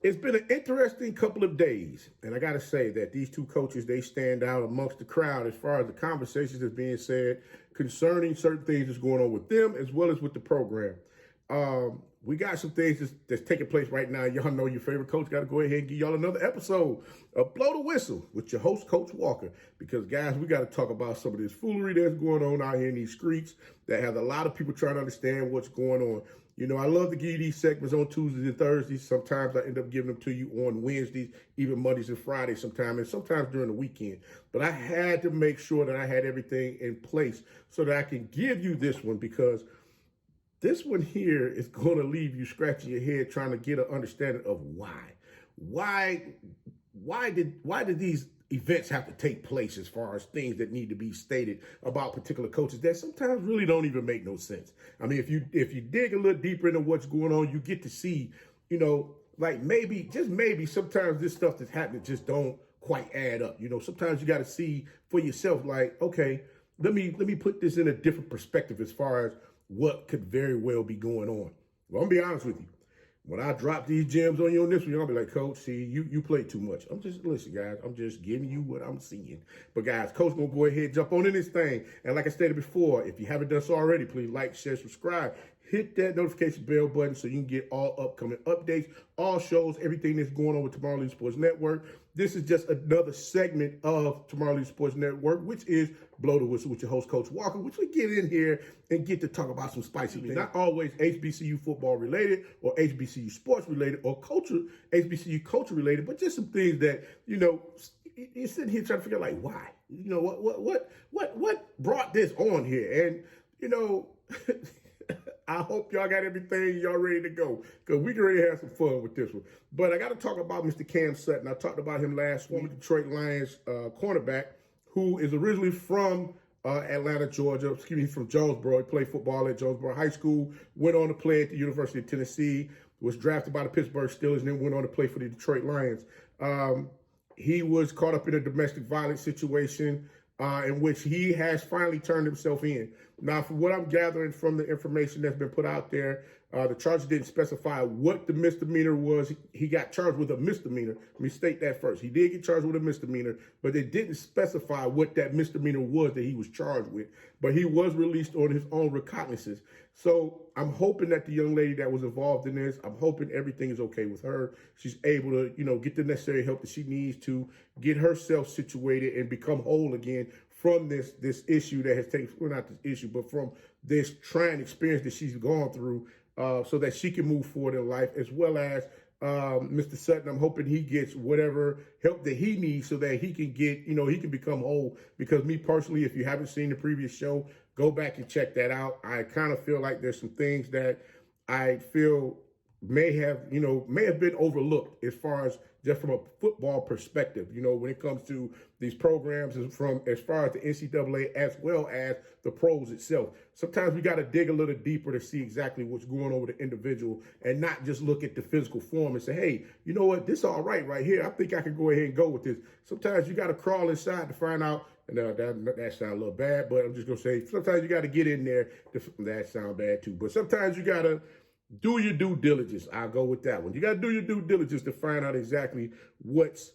It's been an interesting couple of days, and I got to say that these two coaches, they stand out amongst the crowd as far as the conversations that's being said concerning certain things that's going on with them as well as with the program. We got some things that's taking place right now. Y'all know your favorite coach got to go ahead and give y'all another episode of Blow the Whistle with your host, Coach Walker, because, guys, we got to talk about some of this foolery that's going on out here in these streets that has a lot of people trying to understand what's going on. You know, I love to give you these segments on Tuesdays and Thursdays. Sometimes I end up giving them to you on Wednesdays, even Mondays and Fridays sometimes, and sometimes during the weekend. But I had to make sure that I had everything in place so that I can give you this one, because this one here is going to leave you scratching your head trying to get an understanding of why. Why did these events have to take place as far as things that need to be stated about particular coaches that sometimes really don't even make no sense? I mean, if you dig a little deeper into what's going on, you get to see, you know, like maybe sometimes this stuff that's happening just don't quite add up. You know, sometimes you got to see for yourself, like, okay, let me put this in a different perspective as far as what could very well be going on. Well, I'm gonna be honest with you. When I drop these gems on you on this one, you're gonna be like, Coach, see, you play too much. Listen, guys, I'm just giving you what I'm seeing. But guys, Coach gonna go ahead and jump on in this thing. And like I stated before, if you haven't done so already, please like, share, subscribe. Hit that notification bell button so you can get all upcoming updates, all shows, everything that's going on with Tomorrow League Sports Network. This is just another segment of Tomorrow League Sports Network, which is Blow the Whistle with your host, Coach Walker, which we get in here and get to talk about some spicy things. Not always HBCU football related or HBCU sports related or HBCU culture related, but just some things that, you know, you're sitting here trying to figure out, like, why? You know, what brought this on here? And, you know, I hope y'all got everything, y'all ready to go, because we can really have some fun with this one. But I got to talk about Mr. Cam Sutton. I talked about him last week, Detroit Lions cornerback, who is originally from Atlanta, Georgia, from Jonesboro. He played football at Jonesboro High School, went on to play at the University of Tennessee, was drafted by the Pittsburgh Steelers, and then went on to play for the Detroit Lions. He was caught up in a domestic violence situation in which he has finally turned himself in. Now, from what I'm gathering from the information that's been put out there, the charge didn't specify what the misdemeanor was. He got charged with a misdemeanor. Let me state that first. He did get charged with a misdemeanor, but they didn't specify what that misdemeanor was that he was charged with. But he was released on his own recognizance. So I'm hoping that the young lady that was involved in this, I'm hoping everything is okay with her. She's able to, you know, get the necessary help that she needs to get herself situated and become whole again from this issue that has taken, well, not this issue, but from this trying experience that she's gone through, so that she can move forward in life, as well as Mr. Sutton. I'm hoping he gets whatever help that he needs so that he can get, you know, he can become whole. Because me personally, if you haven't seen the previous show, go back and check that out. I kind of feel like there's some things that I feel may have been overlooked as far as just from a football perspective, you know, when it comes to these programs, and from as far as the NCAA as well as the pros itself. Sometimes we got to dig a little deeper to see exactly what's going on with the individual and not just look at the physical form and say, hey, you know what, this all right here. I think I can go ahead and go with this. Sometimes you got to crawl inside to find out. And that sounds a little bad, but I'm just going to say sometimes you got to get in there. That sounds bad too. But sometimes you got to do your due diligence. I'll go with that one. You got to do your due diligence to find out exactly what's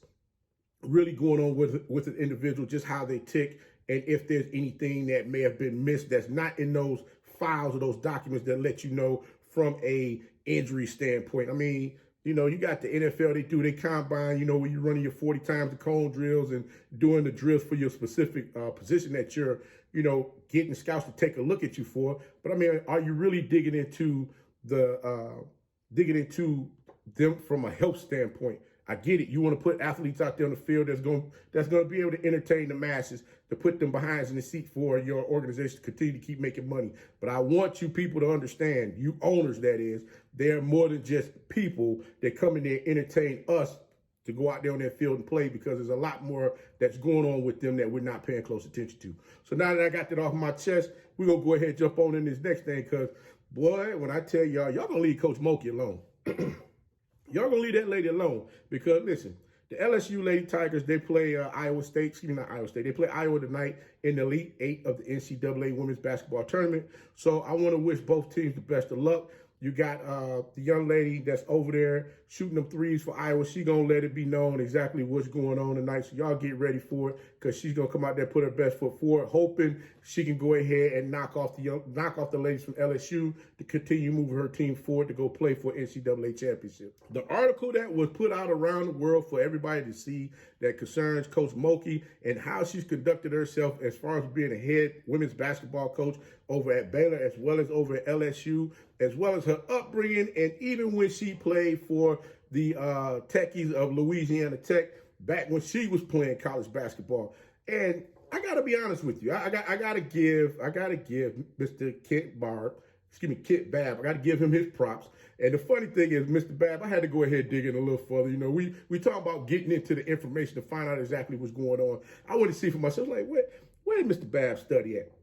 really going on with an individual, just how they tick, and if there's anything that may have been missed that's not in those files or those documents that let you know from a injury standpoint. I mean, you know, you got the NFL, they do their combine, you know, where you're running your 40 times the cone drills and doing the drills for your specific position that you're, you know, getting scouts to take a look at you for. But I mean, are you really digging into them from a health standpoint? I get it. You want to put athletes out there on the field that's going to be able to entertain the masses, to put them behind in the seat for your organization to continue to keep making money. But I want you people to understand, you owners, that is, they're more than just people that come in there and entertain us to go out there on that field and play, because there's a lot more that's going on with them that we're not paying close attention to. So now that I got that off my chest, we're going to go ahead and jump on in this next thing, because, boy, when I tell y'all going to leave Coach Mulkey alone. Y'all going to leave that lady alone, because, listen, the LSU Lady Tigers, they play they play Iowa tonight in the Elite Eight of the NCAA Women's Basketball Tournament. So I want to wish both teams the best of luck. You got the young lady that's over there shooting them threes for Iowa. She gonna let it be known exactly what's going on tonight. So y'all get ready for it, because she's gonna come out there, put her best foot forward, hoping she can go ahead and knock off the ladies from LSU to continue moving her team forward to go play for NCAA championship. The article that was put out around the world for everybody to see that concerns Coach Mulkey and how she's conducted herself as far as being a head women's basketball coach over at Baylor, as well as over at LSU, as well as her upbringing, and even when she played for the Techies of Louisiana Tech back when she was playing college basketball. And I gotta be honest with you, I gotta give Mr. Kent Babb, I gotta give him his props. And the funny thing is, Mr. Babb, I had to go ahead and dig in a little further. You know, we talk about getting into the information to find out exactly what's going on. I want to see for myself, like, where did Mr. Babb study at?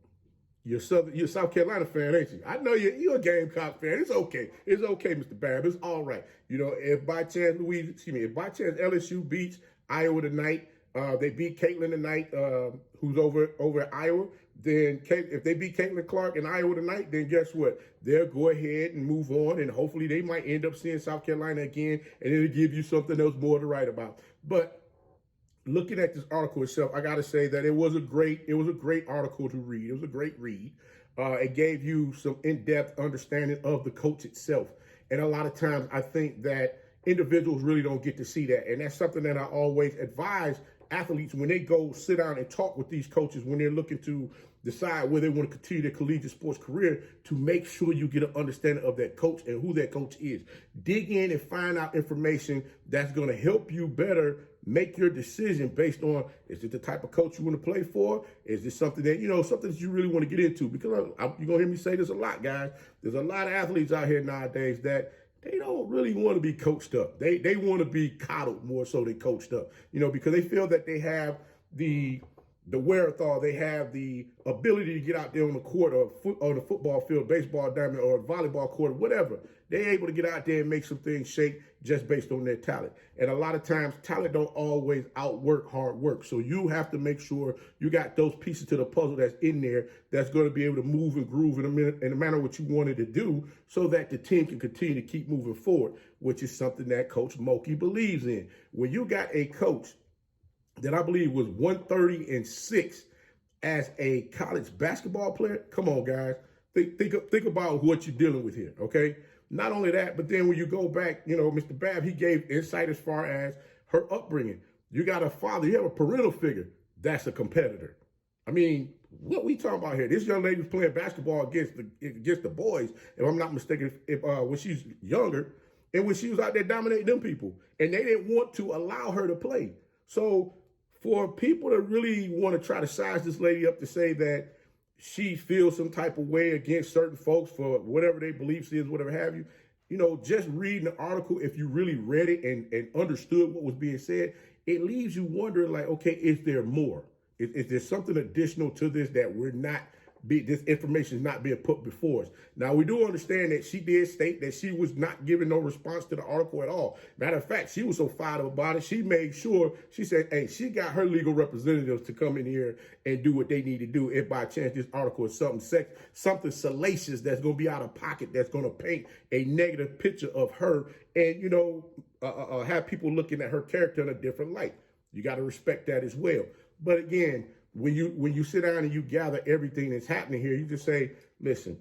You're a South Carolina fan, ain't you? I know you're a Gamecock fan. It's okay. It's okay, Mr. Babb. It's all right. You know, if by chance LSU beats Iowa tonight, they beat Caitlin tonight, who's over at Iowa, then if they beat Caitlin Clark in Iowa tonight, then guess what? They'll go ahead and move on, and hopefully they might end up seeing South Carolina again, and it'll give you something else more to write about. But looking at this article itself, I got to say that it was a great article to read. It was a great read. It gave you some in-depth understanding of the coach itself. And a lot of times I think that individuals really don't get to see that. And that's something that I always advise athletes when they go sit down and talk with these coaches when they're looking to decide whether they want to continue their collegiate sports career, to make sure you get an understanding of that coach and who that coach is. Dig in and find out information that's going to help you better make your decision based on, is it the type of coach you want to play for? Is this something that, something that you really want to get into? Because you're going to hear me say this a lot, guys. There's a lot of athletes out here nowadays that they don't really want to be coached up. They want to be coddled more so than coached up, because they feel that they have the wherewithal, they have the ability to get out there on the court or on the football field, baseball diamond, or volleyball court, whatever. They're able to get out there and make some things shake just based on their talent. And a lot of times, talent don't always outwork hard work. So you have to make sure you got those pieces to the puzzle that's in there that's going to be able to move and groove in a manner what you wanted to do, so that the team can continue to keep moving forward, which is something that Coach Mulkey believes in. When you got a coach that I believe was 130-6 as a college basketball player, come on, guys. Think about what you're dealing with here, okay? Not only that, but then when you go back, Mr. Babb, he gave insight as far as her upbringing. You got a father, you have a parental figure that's a competitor. I mean, what we talking about here? This young lady was playing basketball against the boys, if I'm not mistaken, when she's younger, and when she was out there dominating them people, and they didn't want to allow her to play. So for people to really want to try to size this lady up to say that she feels some type of way against certain folks for whatever their beliefs is, whatever have you, just reading the article, if you really read it and understood what was being said, it leaves you wondering, like, okay, is there more? Is there something additional to this that this information is not being put before us? Now, we do understand that she did state that she was not giving no response to the article at all. Matter of fact, she was so fired up about it, she made sure, she said, hey, she got her legal representatives to come in here and do what they need to do if by chance this article is something salacious that's going to be out of pocket, that's going to paint a negative picture of her and, have people looking at her character in a different light. You got to respect that as well. But again, when you sit down and you gather everything that's happening here, you just say, listen,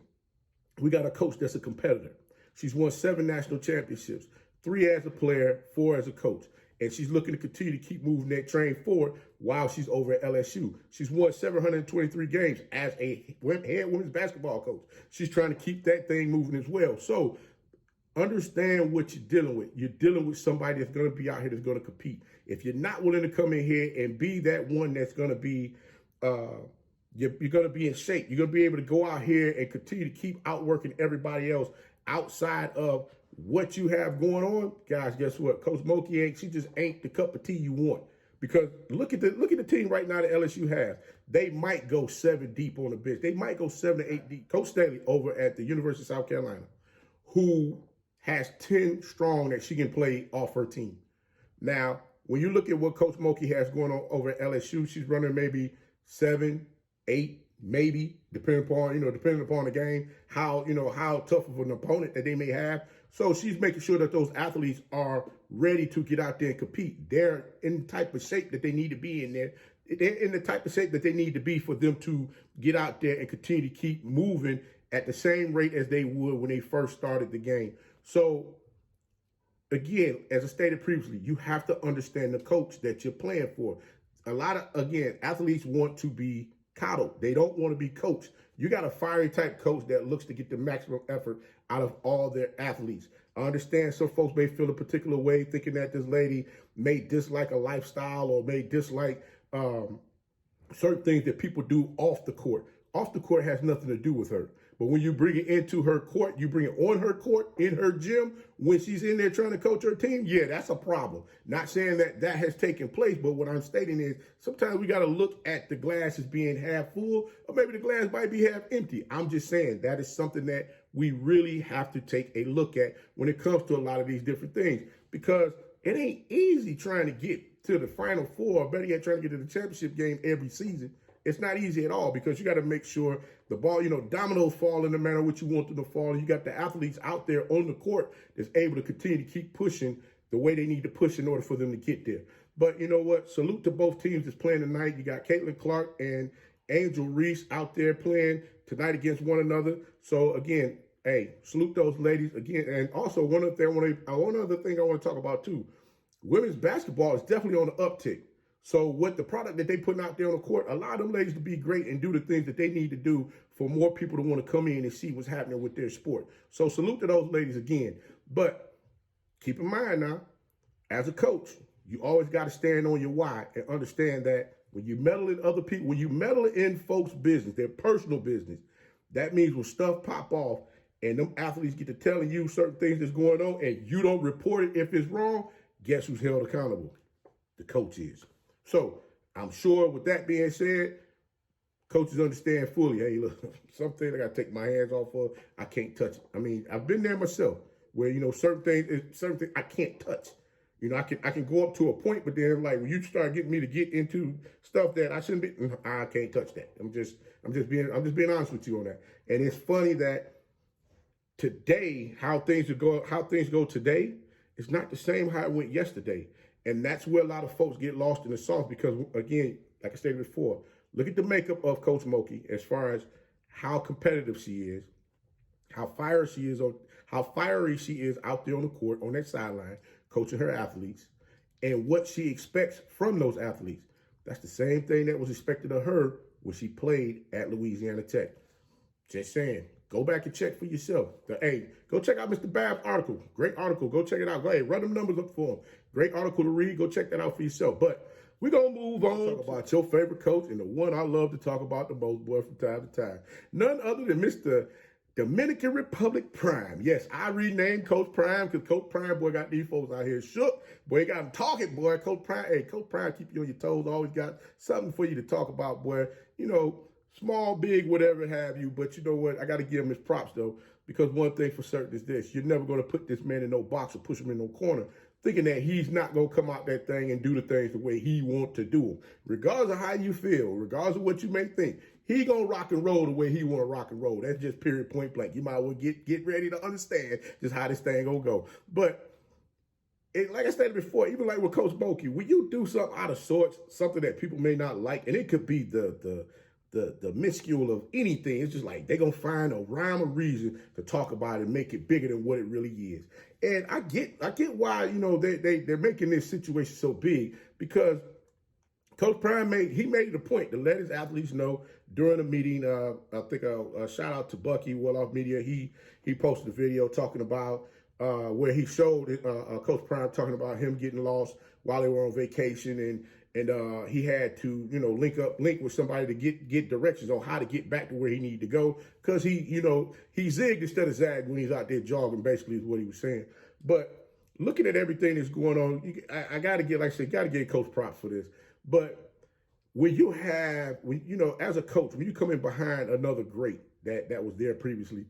we got a coach that's a competitor. She's won 7 national championships, 3 as a player, 4 as a coach. And she's looking to continue to keep moving that train forward while she's over at LSU. She's won 723 games as a head women's basketball coach. She's trying to keep that thing moving as well. So understand what you're dealing with. You're dealing with somebody that's going to be out here that's going to compete. If you're not willing to come in here and be that one that's going to be, you're going to be in shape. You're going to be able to go out here and continue to keep outworking everybody else outside of what you have going on. Guys, guess what? Coach Mulkey she just ain't the cup of tea you want. Because look at the team right now that LSU has. They might go 7 deep on the bench. They might go 7 to 8 deep. Coach Staley over at the University of South Carolina, who has 10 strong that she can play off her team. Now, when you look at what Coach Mulkey has going on over at LSU, she's running maybe 7, 8, maybe depending upon the game, how tough of an opponent that they may have. So she's making sure that those athletes are ready to get out there and compete. They're in the type of shape that they need to be in there. They're in the type of shape that they need to be for them to get out there and continue to keep moving at the same rate as they would when they first started the game. So again, as I stated previously, you have to understand the coach that you're playing for. A lot of, again, athletes want to be coddled. They don't want to be coached. You got a fiery type coach that looks to get the maximum effort out of all their athletes. I understand some folks may feel a particular way, thinking that this lady may dislike a lifestyle or may dislike certain things that people do off the court. Off the court has nothing to do with her. But when you bring it into her court, you bring it on her court, in her gym, when she's in there trying to coach her team, yeah, that's a problem. Not saying that that has taken place, but what I'm stating is sometimes we got to look at the glass as being half full, or maybe the glass might be half empty. I'm just saying that is something that we really have to take a look at when it comes to a lot of these different things, because it ain't easy trying to get to the Final Four, or better yet, trying to get to the championship game every season. It's not easy at all, because you got to make sure the ball, dominoes fall in the manner which you want them to fall. You got the athletes out there on the court that's able to continue to keep pushing the way they need to push in order for them to get there. But you know what? Salute to both teams that's playing tonight. You got Caitlin Clark and Angel Reese out there playing tonight against one another. So again, hey, salute those ladies again. And also one other thing I want to talk about too. Women's basketball is definitely on the uptick. So what the product that they putting out there on the court, allow them ladies to be great and do the things that they need to do for more people to want to come in and see what's happening with their sport. So salute to those ladies again. But keep in mind now, as a coach, you always got to stand on your why and understand that when you meddle in other people, when you meddle in folks' business, their personal business, that means when stuff pop off and them athletes get to telling you certain things that's going on and you don't report it if it's wrong, guess who's held accountable? The coach is. So I'm sure with that being said, coaches understand fully, hey, look, some things I got to take my hands off of. I can't touch it. I mean, I've been there myself where, certain things I can't touch. I can go up to a point, but then like when you start getting me to get into stuff that I shouldn't be, I can't touch that. I'm just being honest with you on that. And it's funny that today, how things go today, it's not the same how it went yesterday. And that's where a lot of folks get lost in the sauce because, again, like I stated before, look at the makeup of Coach Mulkey as far as how competitive she is, how fiery she is out there on the court, on that sideline, coaching her athletes, and what she expects from those athletes. That's the same thing that was expected of her when she played at Louisiana Tech. Just saying. Go back and check for yourself. Hey, go check out Mr. Babb's article. Great article. Go check it out. Go ahead, run them numbers up for him. Great article to read. Go check that out for yourself. But we're going to move on. Talk about your favorite coach and the one I love to talk about the most, boy, from time to time. None other than Mr. Dominican Republic Prime. Yes, I renamed Coach Prime because Coach Prime, boy, got these folks out here shook. Boy, he got them talking, boy. Coach Prime keep you on your toes. Always got something for you to talk about, boy. Small, big, whatever have you. But you know what? I got to give him his props, though, because one thing for certain is this. You're never going to put this man in no box or push him in no corner thinking that he's not going to come out that thing and do the things the way he wants to do them. Regardless of how you feel, regardless of what you may think, he going to rock and roll the way he want to rock and roll. That's just period, point blank. You might as well get ready to understand just how this thing going to go. But like I stated before, even like with Coach Mulkey, when you do something out of sorts, something that people may not like, and it could be the minuscule of anything. It's just like they're going to find a rhyme or reason to talk about it and make it bigger than what it really is. And I get why, they're making this situation so big, because Coach Prime made it a point to let his athletes know during a meeting. I think a shout out to Bucky, Well-Off Media. He posted a video talking about where he showed Coach Prime talking about him getting lost while they were on vacation, and he had to, link with somebody to get directions on how to get back to where he needed to go, because he zigged instead of zagged when he's out there jogging, basically is what he was saying. But looking at everything that's going on, I got to give Coach props for this. But as a coach, when you come in behind another great that was there previously,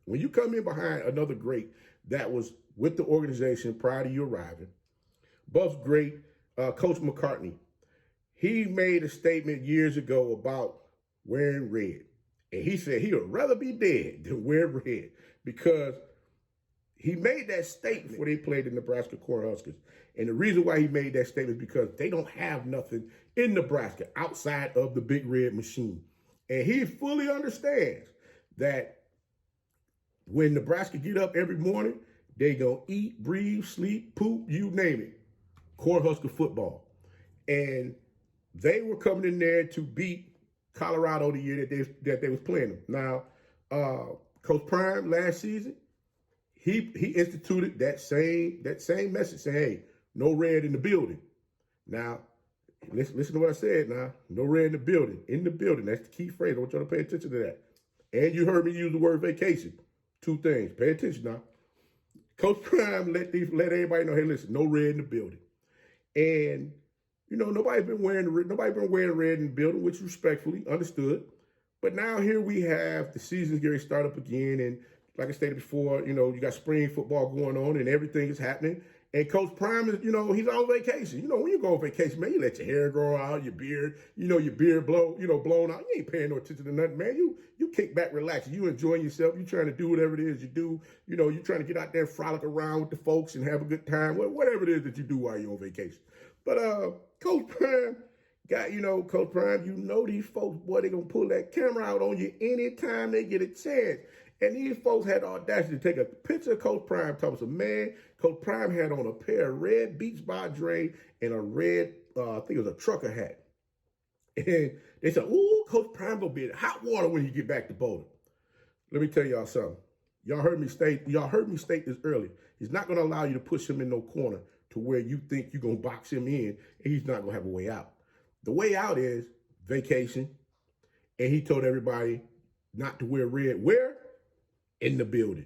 when you come in behind another great that was with the organization prior to you arriving, Buff's great, Coach McCartney, he made a statement years ago about wearing red. And he said he would rather be dead than wear red because he made that statement before they played the Nebraska Cornhuskers. And the reason why he made that statement is because they don't have nothing in Nebraska outside of the Big Red Machine. And he fully understands that when Nebraska get up every morning, they gonna eat, breathe, sleep, poop, you name it, Cornhusker football. And they were coming in there to beat Colorado the year that they was playing them. Now, Coach Prime last season, he instituted that same message, saying, hey, no red in the building. Now, listen to what I said now. No red in the building. In the building. That's the key phrase. I want y'all to pay attention to that. And you heard me use the word vacation. Two things. Pay attention now. Coach Prime let everybody know, hey, listen, no red in the building. And, you know, nobody's been wearing red in the building, which respectfully understood. But now here we have the season's getting started up again. And like I stated before, you know, you got spring football going on and everything is happening. And Coach Prime is, you know, he's on vacation. You know, when you go on vacation, man, you let your hair grow out, your beard, you know, your beard blown out. You ain't paying no attention to nothing, man. You kick back, relax. You enjoying yourself. You trying to do whatever it is you do. You know, you trying to get out there and frolic around with the folks and have a good time, whatever it is that you do while you're on vacation. But Coach Prime, Coach Prime, you know these folks, boy, they gonna pull that camera out on you anytime they get a chance. And these folks had the audacity to take a picture of Coach Prime, talking some man. Coach Prime had on a pair of red Beats by Dre and a red, I think it was a trucker hat. And they said, ooh, Coach Prime gonna be in hot water when he get back to Boulder. Let me tell y'all something. Y'all heard me state this earlier. He's not gonna allow you to push him in no corner to where you think you're gonna box him in and he's not gonna have a way out. The way out is vacation. And he told everybody not to wear red. Where? In the building.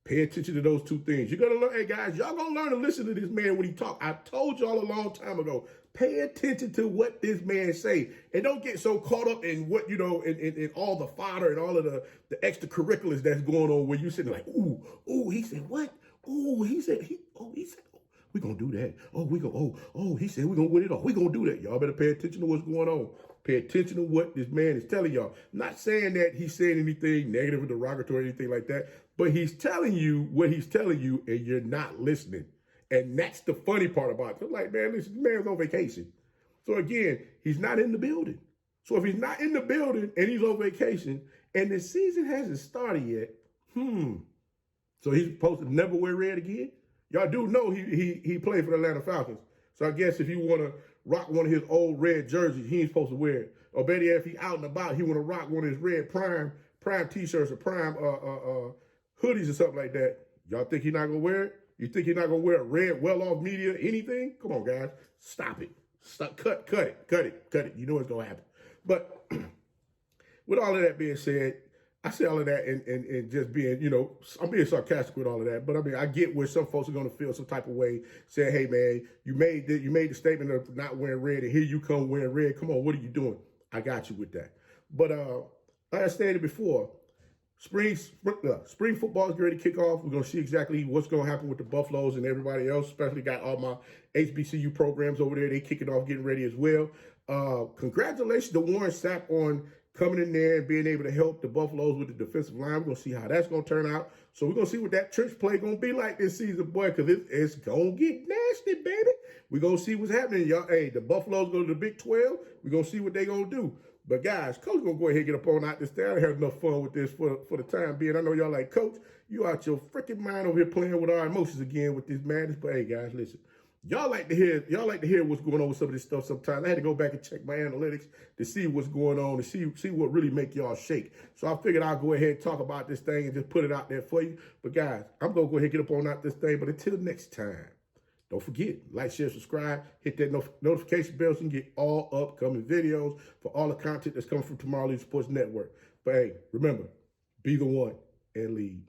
Pay attention to those two things. You're going to learn, hey guys, y'all going to learn to listen to this man when he talk. I told y'all a long time ago, pay attention to what this man say. And don't get so caught up in what, you know, in all the fodder and all of the extracurriculars that's going on where you sitting like, ooh, he said what? Ooh, he said, we're going to do that. He said we're going to win it all. We're going to do that. Y'all better pay attention to what's going on. Pay attention to what this man is telling y'all. Not saying that he's saying anything negative or derogatory or anything like that, but he's telling you what he's telling you and you're not listening. And that's the funny part about it. I'm like, man, listen, this man's on vacation. So again, he's not in the building. So if he's not in the building and he's on vacation and the season hasn't started yet, so he's supposed to never wear red again? Y'all do know he played for the Atlanta Falcons. So I guess if you want to rock one of his old red jerseys, he ain't supposed to wear it. Or better yet, if he out and about, he want to rock one of his red prime t-shirts or prime hoodies or something like that. Y'all think he's not going to wear it? You think he's not going to wear a red well-off media anything? Come on, guys. Stop it. Cut it. You know what's going to happen. But with all of that being said, I say all of that and just being, you know, I'm being sarcastic with all of that. But I mean, I get where some folks are going to feel some type of way, saying, hey, man, you made the statement of not wearing red, and here you come wearing red. Come on, what are you doing? I got you with that. But like I stated before, spring football is ready to kick off. We're going to see exactly what's going to happen with the Buffaloes and everybody else, especially got all my HBCU programs over there. They kicking off, getting ready as well. Congratulations to Warren Sapp on coming in there and being able to help the Buffaloes with the defensive line. We're going to see how that's going to turn out. So we're going to see what that church play going to be like this season, boy, because it's going to get nasty, baby. We're going to see what's happening, y'all. Hey, the Buffaloes go to the Big 12. We're going to see what they're going to do. But, guys, Coach going to go ahead and get up on out this thing. I had enough fun with this for the time being. I know y'all like, Coach, you out your freaking mind over here playing with our emotions again with this madness. But, hey, guys, listen. Y'all like to hear what's going on with some of this stuff sometimes. I had to go back and check my analytics to see what's going on, to see what really make y'all shake. So I figured I'll go ahead and talk about this thing and just put it out there for you. But guys, I'm going to go ahead and get up on out this thing. But until next time, don't forget, like, share, subscribe, hit that notification bell so you can get all upcoming videos for all the content that's coming from Tomorrow Leader Sports Network. But hey, remember, be the one and lead.